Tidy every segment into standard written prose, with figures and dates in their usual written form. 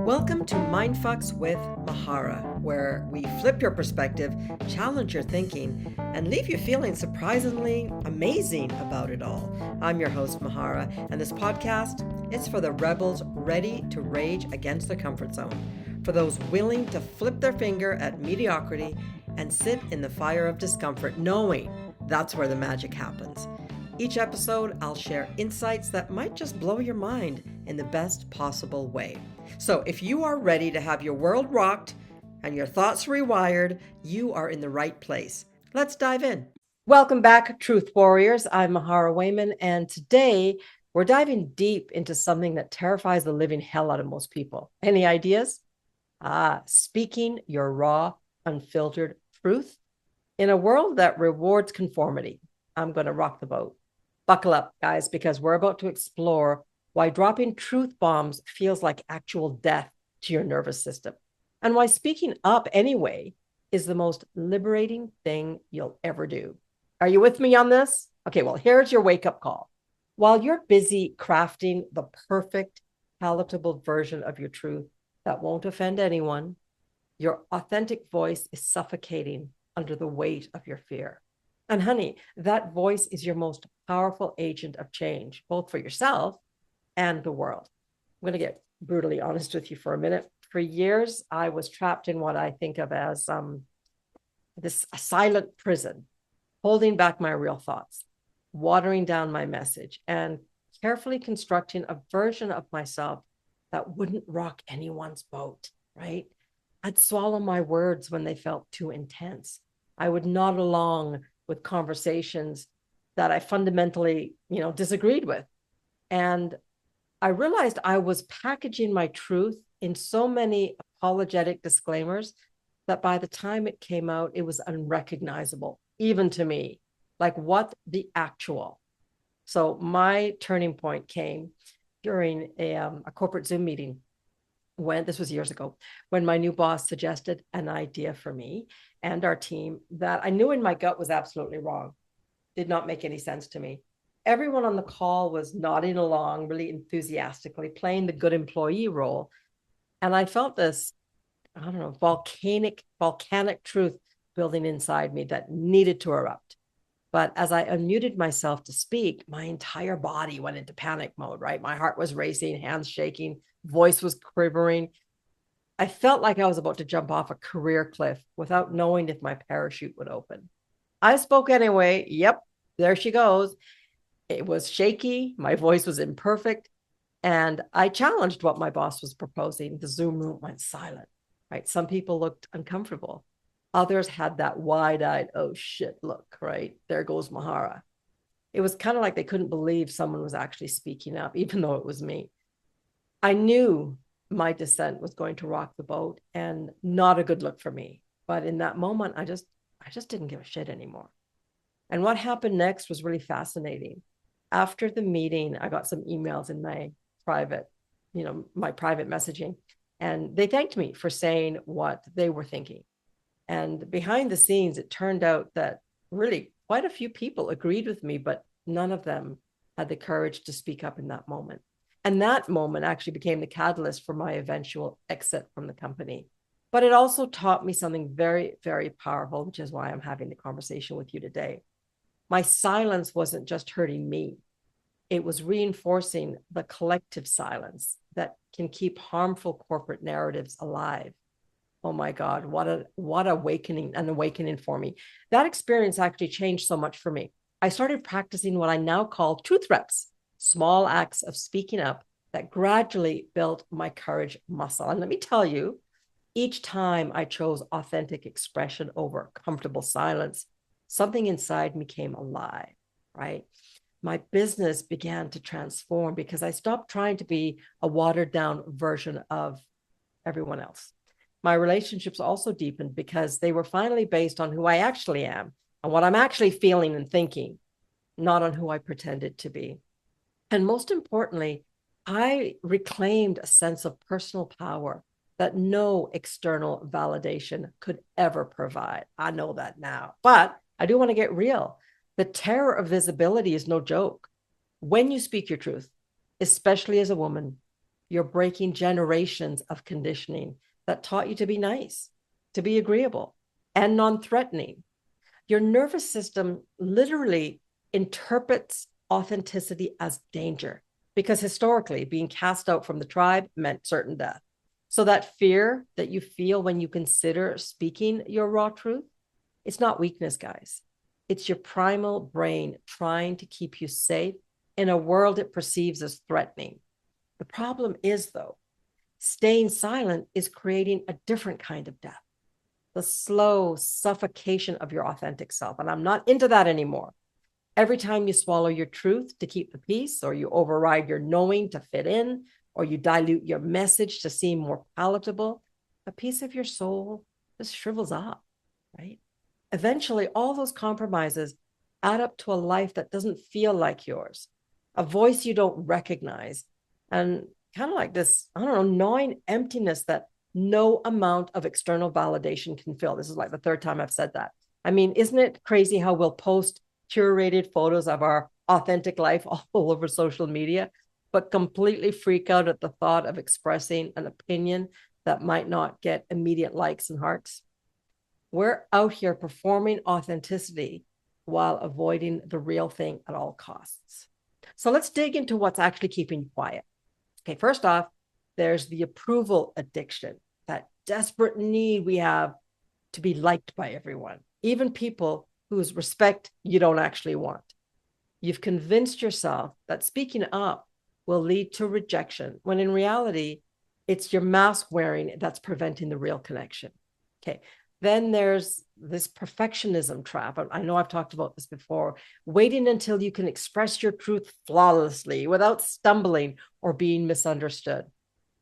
Welcome to Mindfucks with Mahara, where we flip your perspective, challenge your thinking, and leave you feeling surprisingly amazing about it all. I'm your host, Mahara, and this podcast is for the rebels ready to rage against their comfort zone, for those willing to flip their finger at mediocrity and sit in the fire of discomfort, knowing that's where the magic happens. Each episode, I'll share insights that might just blow your mind in the best possible way. So if you are ready to have your world rocked and your thoughts rewired, you are in the right place. Let's dive in. Welcome back, Truth Warriors. I'm Mahara Wayman, and today we're diving deep into something that terrifies the living hell out of most people. Any ideas? Speaking your raw, unfiltered truth in a world that rewards conformity. I'm going to rock the boat. Buckle up, guys, because we're about to explore why dropping truth bombs feels like actual death to your nervous system, and why speaking up anyway is the most liberating thing you'll ever do. Are you with me on this? Okay, well, here's your wake-up call. While you're busy crafting the perfect, palatable version of your truth that won't offend anyone, your authentic voice is suffocating under the weight of your fear. And honey, that voice is your most powerful agent of change, both for yourself and the world. I'm going to get brutally honest with you for a minute. For years, I was trapped in what I think of as this silent prison, holding back my real thoughts, watering down my message, and carefully constructing a version of myself that wouldn't rock anyone's boat, right? I'd swallow my words when they felt too intense. I would nod along with conversations that I fundamentally, disagreed with. And I realized I was packaging my truth in so many apologetic disclaimers that by the time it came out, it was unrecognizable, even to me. Like, what the actual? So my turning point came during a corporate Zoom meeting this was years ago, when my new boss suggested an idea for me and our team that I knew in my gut was absolutely wrong. Did not make any sense to me. Everyone on the call was nodding along really enthusiastically, playing the good employee role. And I felt this, volcanic truth building inside me that needed to erupt. But as I unmuted myself to speak, my entire body went into panic mode, right? My heart was racing, hands shaking, voice was quivering. I felt like I was about to jump off a career cliff without knowing if my parachute would open. I spoke anyway. Yep, there she goes. It was shaky. My voice was imperfect. And I challenged what my boss was proposing. The Zoom room went silent, right? Some people looked uncomfortable. Others had that wide-eyed, oh shit, look, right? There goes Mahara. It was kind of like they couldn't believe someone was actually speaking up, even though it was me. I knew my dissent was going to rock the boat and not a good look for me. But in that moment, I just didn't give a shit anymore. And what happened next was really fascinating. After the meeting, I got some emails in my private messaging, and they thanked me for saying what they were thinking. And behind the scenes, it turned out that really quite a few people agreed with me, but none of them had the courage to speak up in that moment. And that moment actually became the catalyst for my eventual exit from the company. But it also taught me something very, very powerful, which is why I'm having the conversation with you today. My silence wasn't just hurting me. It was reinforcing the collective silence that can keep harmful corporate narratives alive. Oh my God, what an awakening for me. That experience actually changed so much for me. I started practicing what I now call truth reps, small acts of speaking up that gradually built my courage muscle. And let me tell you, each time I chose authentic expression over comfortable silence, something inside me came alive, right? My business began to transform because I stopped trying to be a watered down version of everyone else. My relationships also deepened because they were finally based on who I actually am and what I'm actually feeling and thinking, not on who I pretended to be. And most importantly, I reclaimed a sense of personal power that no external validation could ever provide. I know that now, but I do want to get real. The terror of visibility is no joke. When you speak your truth, especially as a woman, You're breaking generations of conditioning that taught you to be nice, to be agreeable, and non threatening. Your nervous system literally interprets authenticity as danger because historically, being cast out from the tribe meant certain death. So, that fear that you feel when you consider speaking your raw truth, it's not weakness, guys. It's your primal brain trying to keep you safe in a world it perceives as threatening. The problem is, though, staying silent is creating a different kind of death, the slow suffocation of your authentic self. And I'm not into that anymore. Every time you swallow your truth to keep the peace, or you override your knowing to fit in, or you dilute your message to seem more palatable, a piece of your soul just shrivels up, right? Eventually, all those compromises add up to a life that doesn't feel like yours, a voice you don't recognize, and kind of like this, I don't know, gnawing emptiness that no amount of external validation can fill. This is like the third time I've said that. I mean, isn't it crazy how we'll post curated photos of our authentic life all over social media, but completely freak out at the thought of expressing an opinion that might not get immediate likes and hearts? We're out here performing authenticity while avoiding the real thing at all costs. So let's dig into what's actually keeping you quiet. Okay, first off, there's the approval addiction, that desperate need we have to be liked by everyone, even people whose respect you don't actually want. You've convinced yourself that speaking up will lead to rejection, when in reality, it's your mask wearing that's preventing the real connection. Okay. Then there's this perfectionism trap. I know I've talked about this before, waiting until you can express your truth flawlessly without stumbling or being misunderstood.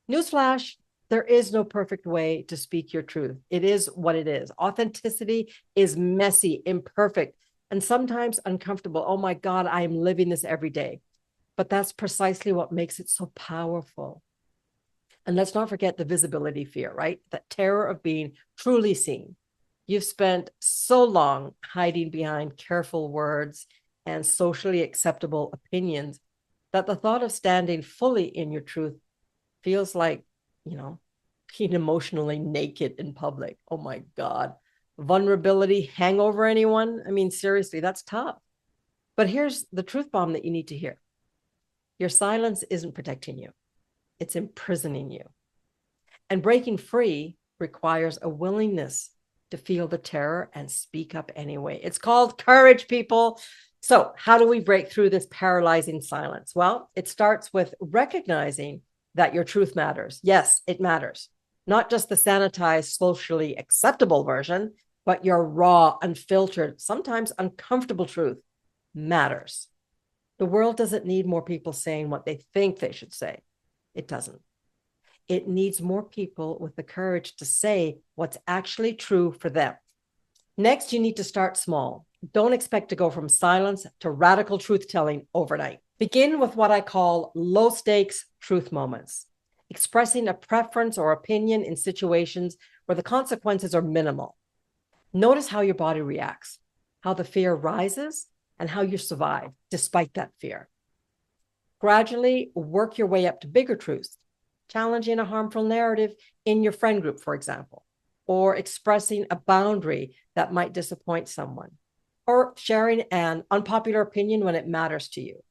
Newsflash, there is no perfect way to speak your truth. It is what it is. Authenticity is messy, imperfect, and sometimes uncomfortable. Oh my God, I am living this every day. But that's precisely what makes it so powerful. And let's not forget the visibility fear, right? That terror of being truly seen. You've spent so long hiding behind careful words and socially acceptable opinions that the thought of standing fully in your truth feels like, you know, being emotionally naked in public. Oh my God. Vulnerability hangover, anyone? I mean, seriously, that's tough. But here's the truth bomb that you need to hear. Your silence isn't protecting you, it's imprisoning you. And breaking free requires a willingness to feel the terror and speak up anyway. It's called courage, people. So, how do we break through this paralyzing silence? Well, it starts with recognizing that your truth matters. Yes, it matters. Not just the sanitized, socially acceptable version, but your raw, unfiltered, sometimes uncomfortable truth matters. The world doesn't need more people saying what they think they should say. It doesn't. It needs more people with the courage to say what's actually true for them. Next, you need to start small. Don't expect to go from silence to radical truth telling overnight. Begin with what I call low stakes truth moments, expressing a preference or opinion in situations where the consequences are minimal. Notice how your body reacts, how the fear rises, and how you survive despite that fear. Gradually work your way up to bigger truths, challenging a harmful narrative in your friend group, for example, or expressing a boundary that might disappoint someone, or sharing an unpopular opinion when it matters to you.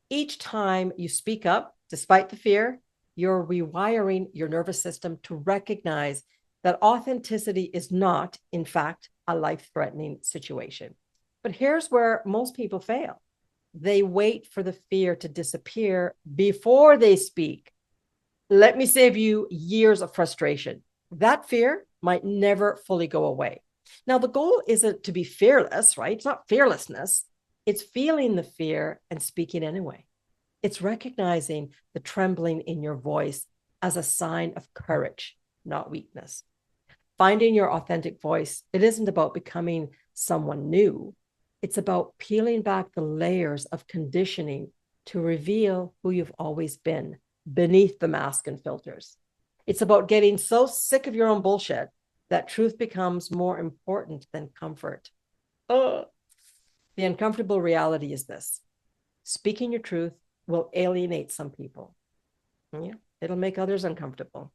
Each time you speak up, despite the fear, you're rewiring your nervous system to recognize that authenticity is not, in fact, a life-threatening situation. But here's where most people fail. They wait for the fear to disappear before they speak. Let me save you years of frustration. That fear might never fully go away. Now, the goal isn't to be fearless, right? It's not fearlessness. It's feeling the fear and speaking anyway. It's recognizing the trembling in your voice as a sign of courage, not weakness. Finding your authentic voice, it isn't about becoming someone new. It's about peeling back the layers of conditioning to reveal who you've always been beneath the mask and filters. It's about getting so sick of your own bullshit that truth becomes more important than comfort. Oh, the uncomfortable reality is this: speaking your truth will alienate some people. Yeah. It'll make others uncomfortable.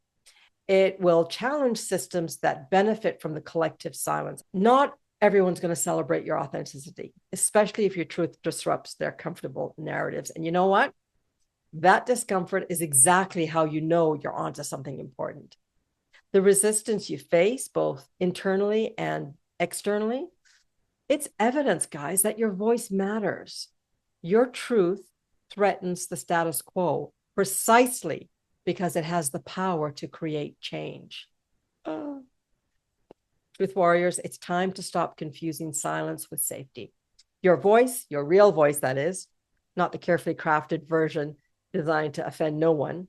It will challenge systems that benefit from the collective silence. Not everyone's going to celebrate your authenticity, especially if your truth disrupts their comfortable narratives. And you know what? That discomfort is exactly how you know you're onto something important. The resistance you face, both internally and externally, it's evidence, guys, that your voice matters. Your truth threatens the status quo precisely because it has the power to create change. Oh. Truth warriors, it's time to stop confusing silence with safety. Your voice, your real voice, that is, not the carefully crafted version designed to offend no one,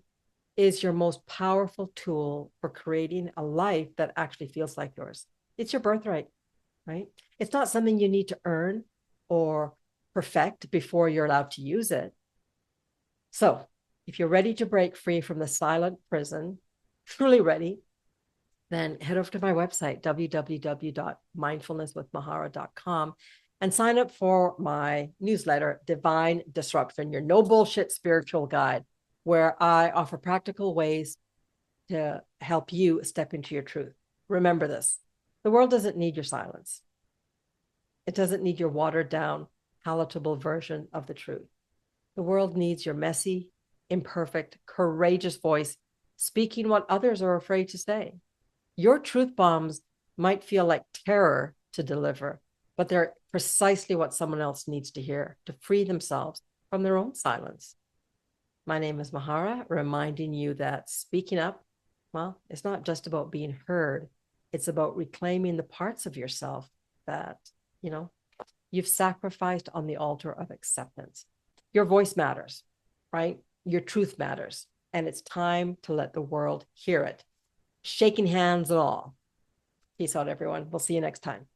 is your most powerful tool for creating a life that actually feels like yours. It's your birthright, right? It's not something you need to earn or perfect before you're allowed to use it. So if you're ready to break free from the silent prison, truly ready, then head over to my website, www.mindfulnesswithmahara.com, and sign up for my newsletter, Divine Disruption, your no bullshit spiritual guide, where I offer practical ways to help you step into your truth. Remember this: the world doesn't need your silence. It doesn't need your watered down, palatable version of the truth. The world needs your messy, imperfect, courageous voice, speaking what others are afraid to say. Your truth bombs might feel like terror to deliver, but they're precisely what someone else needs to hear to free themselves from their own silence. My name is Mahara, reminding you that speaking up, well, it's not just about being heard. It's about reclaiming the parts of yourself that, you've sacrificed on the altar of acceptance. Your voice matters, right? Your truth matters. And it's time to let the world hear it. Shaking hands and all. Peace out, everyone. We'll see you next time.